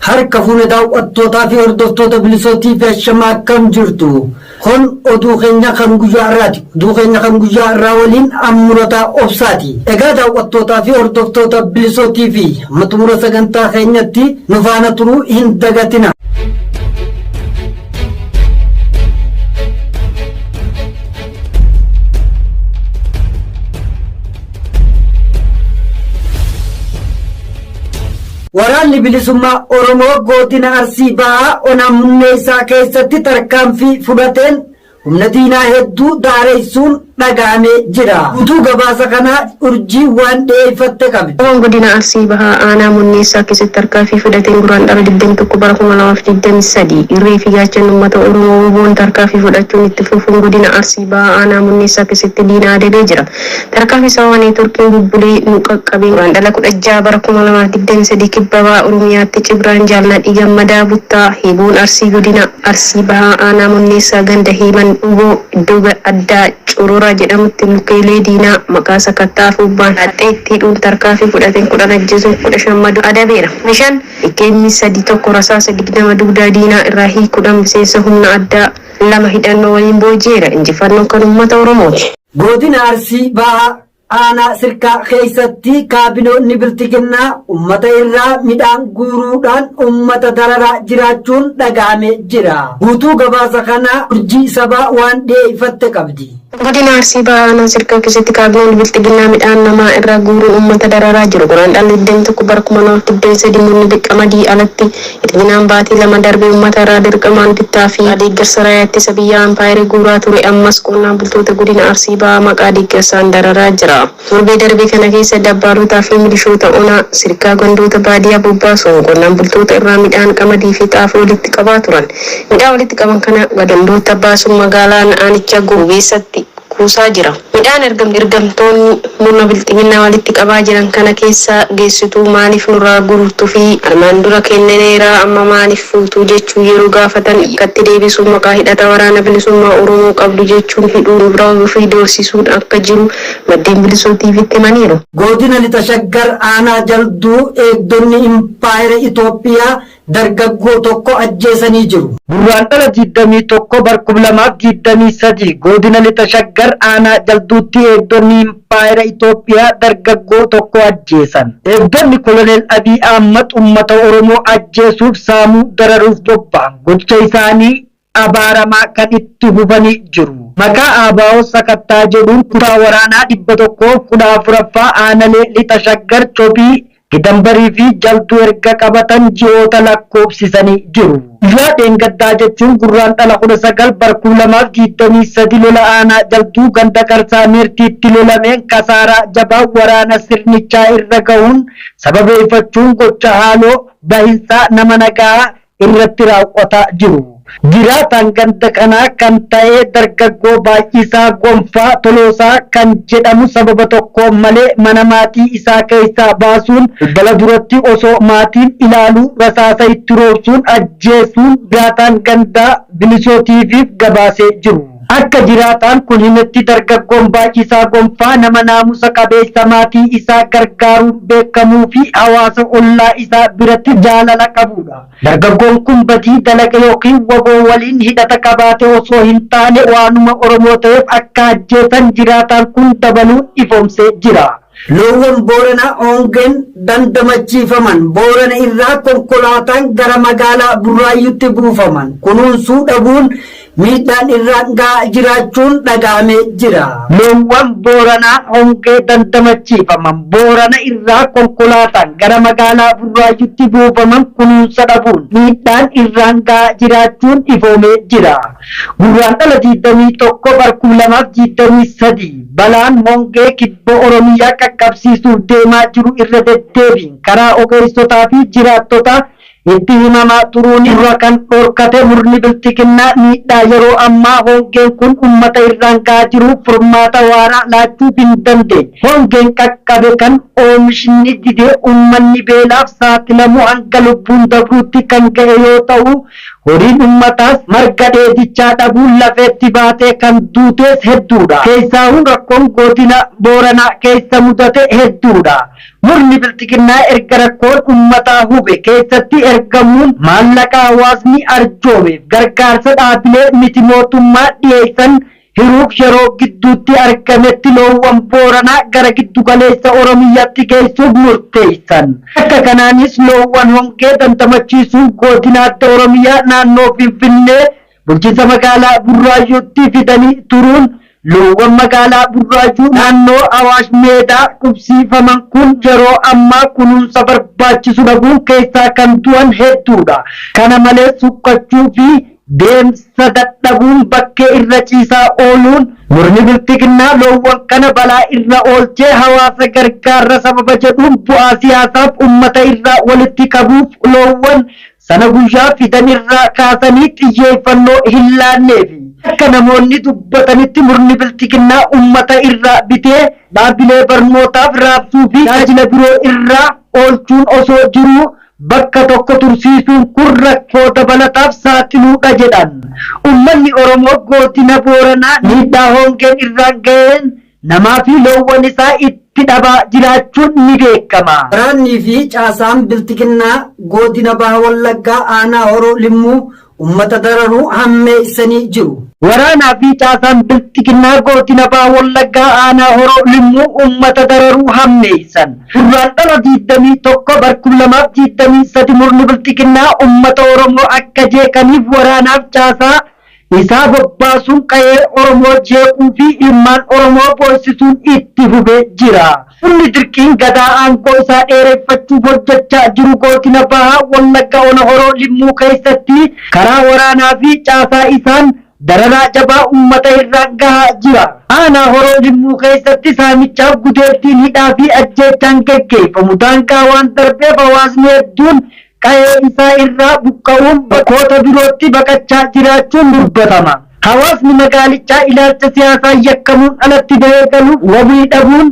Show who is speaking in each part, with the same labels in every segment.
Speaker 1: harka fuune daawwattootaa fi hordoftoota bilisootii fi ashamaa akkam jirtu. Kun oduu keenya kan guyyaa irraati. Oduu keenya kan guyyaa irraa waliin Ammurataa Obsaati. Egaa daawwattootaa fi hordoftoota bilisootii fi xumura sagantaa keenyatti nu faana turuu hin dagatina. Waraanni bilisummaa Oromoo godina Arsii Bahaa Ona Munneessaa keessatti tarkaanfii fudhateen humna diinaa hedduu daareessuun dhagahamee jira. Guutuu gabaasa kanaa urjii waan dhiyeeffatte qabe.
Speaker 2: Godina Arsii Bahaa Aanaa Munneessaa keessatti tarkaanfii fudhateen guraandhala 21 bara 2023 irree fi gaachanni uummata Oromoo WBO'n tarkaanfii fudhachuun itti fufuun godina Arsii Bahaa Aanaa Munneessaa keessatti diina adabee jira. Tarkaanfii sababni Turkiin bubbulee nu qaqqabee guraandhala 16 bara 2023 kibba bahaa Oromiyaatti Cibraan Jaalladhii Gammadaa Buttaa Heeboon Arsii godina Arsii Bahaa Aanaa Munneessaa ganda Heeman Uboo iddoo addaa Corora jedhamutti mukeelee diinaa maqaa sakattaa fuubbaan haxee itti hidhuun tarkaanfii fudhateen 10 ajjeesuun 15 adabeera. Meeshaan dhikkeenyi 3 rasaasa 20 dugdaa diinaa irraa hiikuudhaan miseensa humna addaa 2 hidhannoo waliin booji'eera. Injifannoo kan uummata Oromooti.
Speaker 1: Godina Arsii Bahaa Aanaa Sirkaa keessatti kaabinoonni biltiginnaa ummata irraa midhaan guuruudhaan ummata dararaa jiraachuun dhagahamee jira. Guutuu gabaasa kana urjii sabaa waan dhiyeeffatte qabdi.
Speaker 2: Godina Arsii Bahaa Aanaa Sirkaa keessatti kaabinoonni biltiginnaa midhaan namaa irraa guuruun ummata dararaa jiru. Guraandhala 21 bara 2023 murni qamadii alatti hidhinaan baatii 2 darbee ummata irraa dirqamaan bittaa fi deeggarsa raayyaa ittisa biyyaa ampaayirii guuraa ture. Ammas qonnaan bultoota godina Arsii Bahaa maqaa deeggarsaan dararaa jira. Torbee darbee kana keessa dabbaarotaa fi milishoota Onaa Sirkaa gandoota baadiyyaa bobbaasuun qonnaan bultoota irraa midhaan qamadii fi xaafii walitti qabaa turan. Midhaan walitti qaban kana gandoota baasuun magaalaa Aanichaa Gogeessatti kuusaa jira. Midhaan ergamtoonni murna biltiginnaa walitti qabaa jiran kana keessa geessituu maaliif nurraa gururtuu fi armaan dura kenneera amma maaliif fuutuu jechuun yeroo gaafatan akkatti deebisuun maqaa hidhata waraana bilisummaa Oromoo qabdu jechuun hidhuun bira fi doorsisuun akka jiru maddeen bilisootiif itti himaniiru.
Speaker 1: Godina Lixa Shaggar Aanaa Jalduu eegdonni impaayera Itoophiyaa dargaggoo tokko ajjeesanii jiru. Guraandhala 21 bara 2023 godina Lixa Shaggar Aanaa Jalduutti eegdonni impaayera Itoophiyaa dargaggoo tokko ajjeesan. Eegdonni Koloneel Abiy Ahmad uummata Oromoo ajjeesuuf saamuu dararuuf bobba'an gocha isaanii abaaramaa kan itti fufanii jiru. Maqaa ABO sakattaa jedhuun kutaa waraanaa 114ffaa Aanalee Lixa Shaggar Cobii Gidambarii fi Jalduu erga qabatan ji'oota lakkoofsisanii jiru. Yaadeen gaddaa jechuun guraandhala 19 bara 2023 lola Aanaa Jalduu ganda Qarsaa Meertiitti lolameen kasaaraa jabaa waraana sirnichaa irra gahuun sababeeffachuun gocha haaloo bahinsaa nama nagaa irratti raawwataa jiru. Jiraataan ganda kanaa kan ta'e dargaggoo Baay'isaa Gonfaa Toloosaa kan jedhamu sababa tokko malee mana maatii isaa keessaa baasuun balbala duratti osoo maatiin ilaaluu rasaasa itti roobsuun ajjeesuun jiraataan gandaa bilisootiif gabaasee jiru. Akka jiraataan kun himetti dargaggoon Baay'isaa Gonfaa nama naamusa qabeessa maatii isaa gargaaruun beekamuu fi hawaasa ollaa isaa biratti jaalala qabudha. Dargaggoon kun badii dalaga yookiin WBO waliin hidhata qabaate osoo hin taane waanuma Oromoo ta'eef akka ajjeesan jiraataan kun dabaluun ifoomsee jira. Loowwan Booranaa hongeen dandamachiifaman Boorana irraa konkolaataan gara magaalaa Burraayyuutti buufaman kunuunsuu dhabuun miidhaan irraan gahaa jiraachuun dhagahamee jira. Loowwan Booranaa hongee dandamachiifaman Boorana irraa konkolaataan gara magaalaa Burraayyuutti buufaman kunuunsa dhabuun miidhaan irraan gahaa jiraachuun ifoomee jira. Guraandhala 21 bara 2023 balaan hongee kibba Oromiyaa qaqqabsiisuuf deemaa jiru irra deddeebiin karaa ogeessotaa fi jiraattota itti himamaa turuun irra kan dhorkate murni biltiginnaa miidhaa yeroo ammaa hongeen kun uummata irraan gahaa jiru furmaata waaraa laachuuf hin dandeenye. Hongeen qaqqabe kan oomishni didee uummanni beelaaf saaxilamu hanga lubbuun dabruutti kan ga'e yoo ta'u horiin ummataas marga dheedichaa dhabuun lafeetti baatee kan duutees hedduudha. Keessaahuu rakkoon godina Booranaa keessa mudate hedduudha. Murni biltiginnaa erga rakkoon ummataa hube keessatti ergamuun maallaqa hawaasni arjoomeef gargaarsa dhaabilee miti mootummaa dhiyeessan hiruuf yeroo gidduutti argametti loowwan Booranaa gara giddu galeessa Oromiyaatti geessuuf murteessan. Akka kanaanis loowwan hongee dandamachiisuun godina adda Oromiyaa naannoo Finfinnee bulchiinsa magaalaa Burraayyuutti fidanii turuun loowwan magaalaa Burraayyuu naannoo Awaash Meedaa qubsiifaman kun yeroo ammaa kunuunsa barbaachisu dhabuun keessaa kan du'an hedduudha. Kana malees huqqachuu fi deemsa dadhabuun bakkee irra ciisaa ooluun murni biltiginnaa loowwan kana balaa irra oolchee hawaasa gargaarra sababa jedhuun bu'aa siyaasaaf ummata irraa walitti qabuuf loowwan sana guyyaa fidan irraa kaasanii xiyyeeffannoo hin laanneefi. Akka namoonni dubbatanitti murni biltiginnaa ummata irraa bitee dhaabilee barnootaaf raabsuu fi tajaajila biroo irraa oolchuun osoo jiruu bakka tokko tursiisuun kun rakkoo dabalataaf saaxiluudha jedhan. Ummanni Oromoo godina Booranaa miidhaa hongeen irraan ga'een namaa fi loowwan isaa itti dhabaa jiraachuun ni beekama.
Speaker 3: Waraannii fi caasaan biltiginnaa godina Baha Wallaggaa aanaa Horoo Limmuu ummata dararuu hammeessanii jiru.
Speaker 1: Waraanaa fi caasaan biltiginnaa godina Baha Wallaggaa aanaa Horoo Limmuu ummata dararuu hammeessan. Gurraandhala 21/2023 murni biltiginnaa ummata Oromoo akka jeeqaniif waraanaaf caasaa isaa bobbaasuun qa'ee Oromoo jeequu fi ilmaan Oromoo boossisuun itti fufee jira. Humni dirqiin gadaa aangoo isaa dheereffachuuf hojjechaa jiru godina Baha Wallaggaa ona Horoo Limmuu keessatti karaa waraanaa fi caasaa isaan dararaa jabaa ummata irraan gahaa jira. Aanaa Horoo Limmuu keessatti saamichaaf gudeettiin hidhaa fi ajjeechaan geggeeffamu daangaa waan darbeef hawaasni hedduun qa'ee isaa irraa buqqa'uun bakkoota birootti baqachaa jiraachuun dubbatama. Hawaasni magaalichaa ilaalcha siyaasaa yakkamuun alatti bahee galuuf wabii dhabuun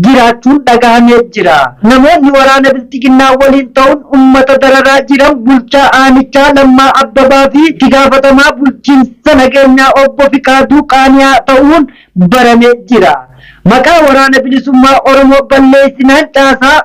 Speaker 1: jiraachuun dhagahamee jira. Namoonni waraana biltiginnaa waliin ta'uun ummata dararaa jiran bulchaa aanichaa Lammaa Abbabaa fi itti gaafatamaa bulchiinsa nageenyaa obbo Fiqaaduu Qaaniyaa ta'uun baramee jira. Maqaa waraana bilisummaa Oromoo balleessinaan caasaa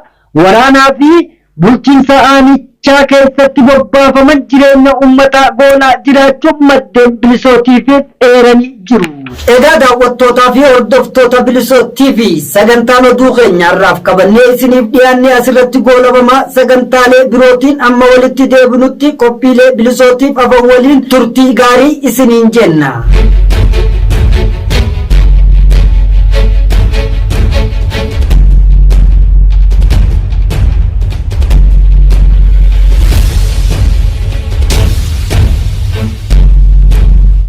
Speaker 1: waraanaa fi bulchiinsa aanichaa keessatti bobbaafaman jireenya ummataa goolaa jiraachuun maddeen bilisootiifis eeranii jiru.
Speaker 3: Egaa daawwattootaa fi hordoftoota Bilisoo TV sagantaan oduu keenyaarraaf qabannee isiniif dhiyaannee asirratti goolabamaa sagantaalee birootiin amma walitti deebinutti qophiilee Bilisootiif afan waliin turtii gaarii isiniin jenna.